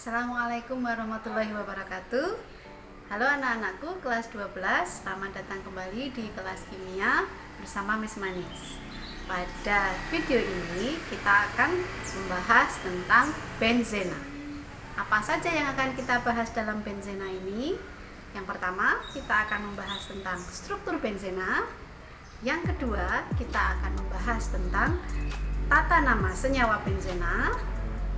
Assalamualaikum warahmatullahi wabarakatuh. Halo anak-anakku kelas 12, selamat datang kembali di kelas kimia bersama Miss Manis. Pada video ini kita akan membahas tentang benzena. Apa saja yang akan kita bahas dalam benzena ini? Yang pertama, kita akan membahas tentang struktur benzena. Yang kedua, kita akan membahas tentang tata nama senyawa benzena.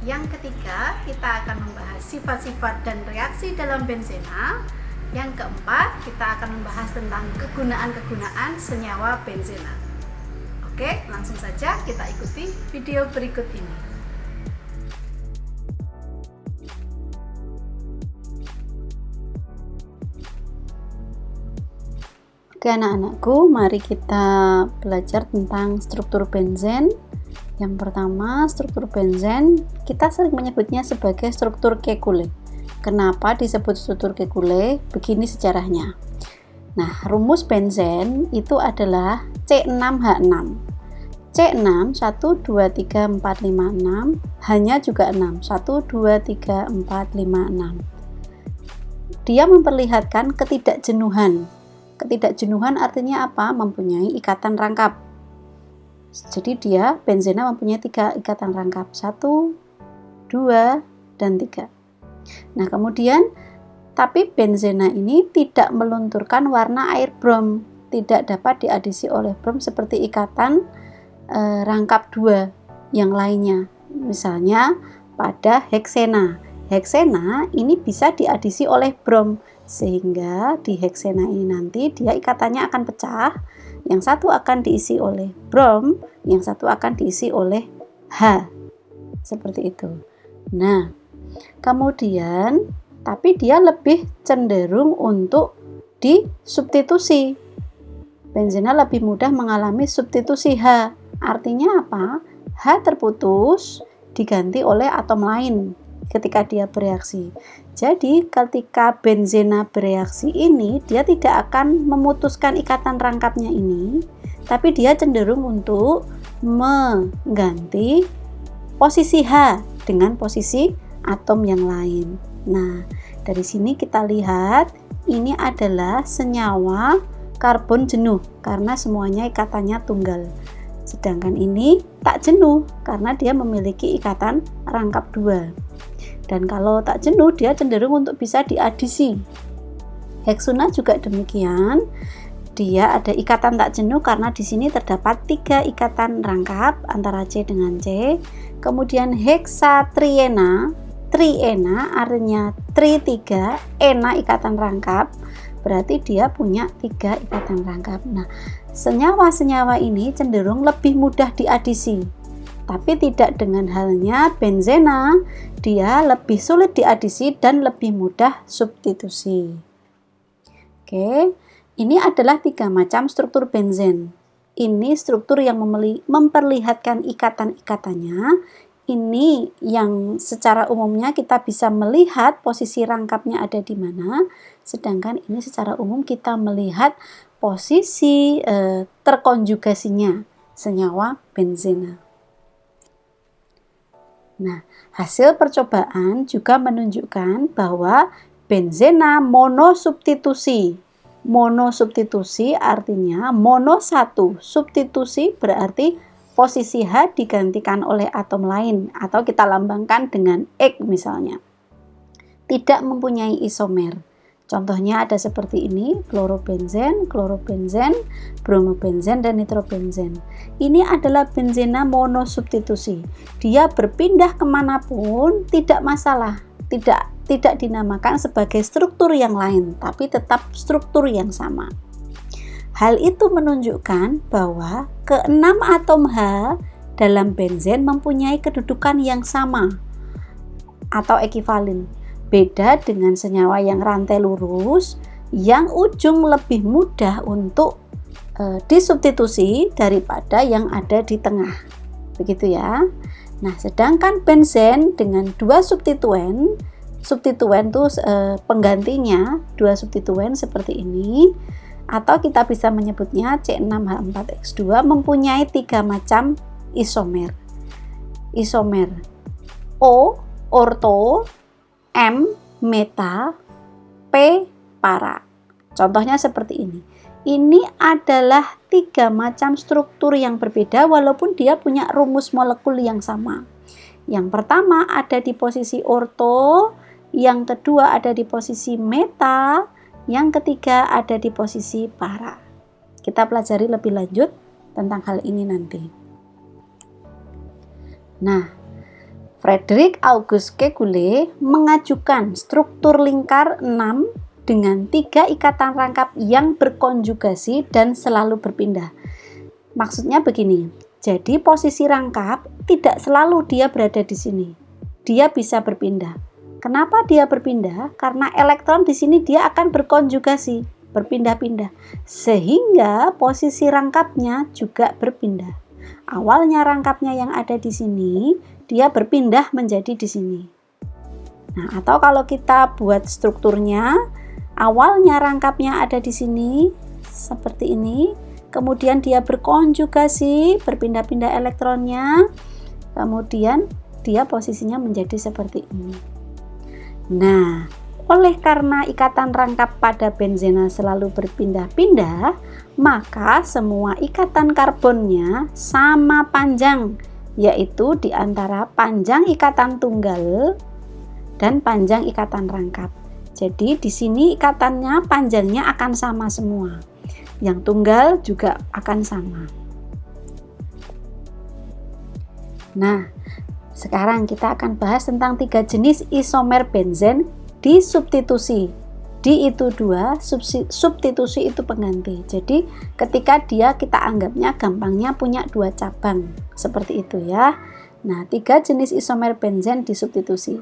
Yang ketiga, kita akan membahas sifat-sifat dan reaksi dalam benzena. Yang keempat, kita akan membahas tentang kegunaan-kegunaan senyawa benzena. Oke, langsung saja kita ikuti video berikut ini. Oke anak-anakku, mari kita belajar tentang struktur benzen. Yang pertama, struktur benzen kita sering menyebutnya sebagai struktur Kekulé. Kenapa disebut struktur Kekulé? Begini sejarahnya. Nah, rumus benzen itu adalah C6H6. C6 1 2 3 4 5 6, hanya juga 6. 1 2 3 4 5 6. Dia memperlihatkan ketidakjenuhan. Ketidakjenuhan artinya apa? Mempunyai ikatan rangkap. Jadi dia benzena mempunyai 3 ikatan rangkap, 1, 2, dan 3. Nah kemudian, tapi benzena ini tidak melunturkan warna air brom, tidak dapat diadisi oleh brom seperti ikatan rangkap 2 yang lainnya. Misalnya pada heksena. Heksena ini bisa diadisi oleh brom, sehingga di heksena ini nanti dia ikatannya akan pecah. Yang satu akan diisi oleh brom, yang satu akan diisi oleh H. Seperti itu. Nah, kemudian tapi dia lebih cenderung untuk disubstitusi. Benzena lebih mudah mengalami substitusi H. Artinya apa? H terputus diganti oleh atom lain ketika dia bereaksi. Jadi ketika benzena bereaksi ini, dia tidak akan memutuskan ikatan rangkapnya ini, tapi dia cenderung untuk mengganti posisi H dengan posisi atom yang lain. Nah, dari sini kita lihat ini adalah senyawa karbon jenuh karena semuanya ikatannya tunggal. Sedangkan ini tak jenuh karena dia memiliki ikatan rangkap 2. Dan kalau tak jenuh, dia cenderung untuk bisa diadisi. Heksuna juga demikian. Dia ada ikatan tak jenuh karena di sini terdapat 3 ikatan rangkap antara C dengan C. Kemudian heksatriena, triena artinya tri 3, ena ikatan rangkap. Berarti dia punya 3 ikatan rangkap. Nah, senyawa-senyawa ini cenderung lebih mudah diadisi. Tapi tidak dengan halnya benzena, dia lebih sulit diadisi dan lebih mudah substitusi. Oke, ini adalah 3 macam struktur benzen. Ini struktur yang memperlihatkan ikatan-ikatannya. Ini yang secara umumnya kita bisa melihat posisi rangkapnya ada di mana. Sedangkan ini secara umum kita melihat posisi terkonjugasinya senyawa benzena. Nah, hasil percobaan juga menunjukkan bahwa benzena monosubstitusi. Monosubstitusi artinya mono 1, substitusi berarti posisi H digantikan oleh atom lain atau kita lambangkan dengan X misalnya. Tidak mempunyai isomer. Contohnya ada seperti ini, klorobenzen, bromobenzen, dan nitrobenzen. Ini adalah benzena monosubstitusi. Dia berpindah kemanapun tidak masalah, tidak dinamakan sebagai struktur yang lain, tapi tetap struktur yang sama. Hal itu menunjukkan bahwa ke-6 atom H dalam benzen mempunyai kedudukan yang sama atau ekivalen. Beda dengan senyawa yang rantai lurus, yang ujung lebih mudah untuk disubstitusi daripada yang ada di tengah. Begitu ya. Nah, sedangkan benzen dengan 2 substituen itu penggantinya 2 substituen seperti ini, atau kita bisa menyebutnya C6H4X2 mempunyai 3 macam isomer. Isomer O, orto, M meta, P para. Contohnya seperti ini. Ini adalah 3 macam struktur yang berbeda walaupun dia punya rumus molekul yang sama. Yang pertama ada di posisi orto, yang kedua ada di posisi meta, yang ketiga ada di posisi para. Kita pelajari lebih lanjut tentang hal ini nanti. Nah, Frederick August Kekulé mengajukan struktur lingkar 6 dengan 3 ikatan rangkap yang berkonjugasi dan selalu berpindah. Maksudnya begini, jadi posisi rangkap tidak selalu dia berada di sini. Dia bisa berpindah. Kenapa dia berpindah? Karena elektron di sini dia akan berkonjugasi, berpindah-pindah. Sehingga posisi rangkapnya juga berpindah. Awalnya rangkapnya yang ada di sini, dia berpindah menjadi di sini. Nah, atau kalau kita buat strukturnya, awalnya rangkapnya ada di sini seperti ini, kemudian dia berkonjugasi, berpindah-pindah elektronnya, kemudian dia posisinya menjadi seperti ini. Nah, oleh karena ikatan rangkap pada benzena selalu berpindah-pindah, maka semua ikatan karbonnya sama panjang, yaitu di antara panjang ikatan tunggal dan panjang ikatan rangkap. Jadi di sini ikatannya panjangnya akan sama semua. Yang tunggal juga akan sama. Nah, sekarang kita akan bahas tentang 3 jenis isomer benzen disubstitusi. Di itu 2, substitusi itu pengganti. Jadi ketika kita anggapnya gampangnya punya 2 cabang. Seperti itu ya. Nah, 3 jenis isomer benzen disubstitusi.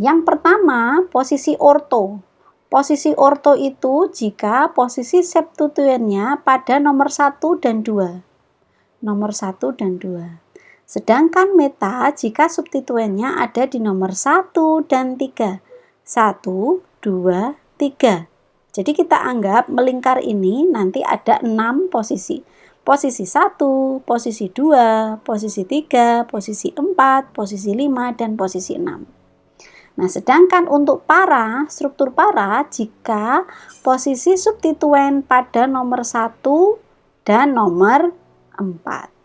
Yang pertama, posisi orto. Posisi orto itu jika posisi substituennya pada nomor 1 dan 2. Nomor 1 dan 2. Sedangkan meta jika substituennya ada di nomor 1 dan 3. 1, 2, 3. Jadi kita anggap melingkar ini nanti ada 6 posisi. Posisi 1, posisi 2, posisi 3, posisi 4, posisi 5, dan posisi 6. Nah, sedangkan untuk para, struktur para, jika posisi substituen pada nomor 1 dan nomor 4.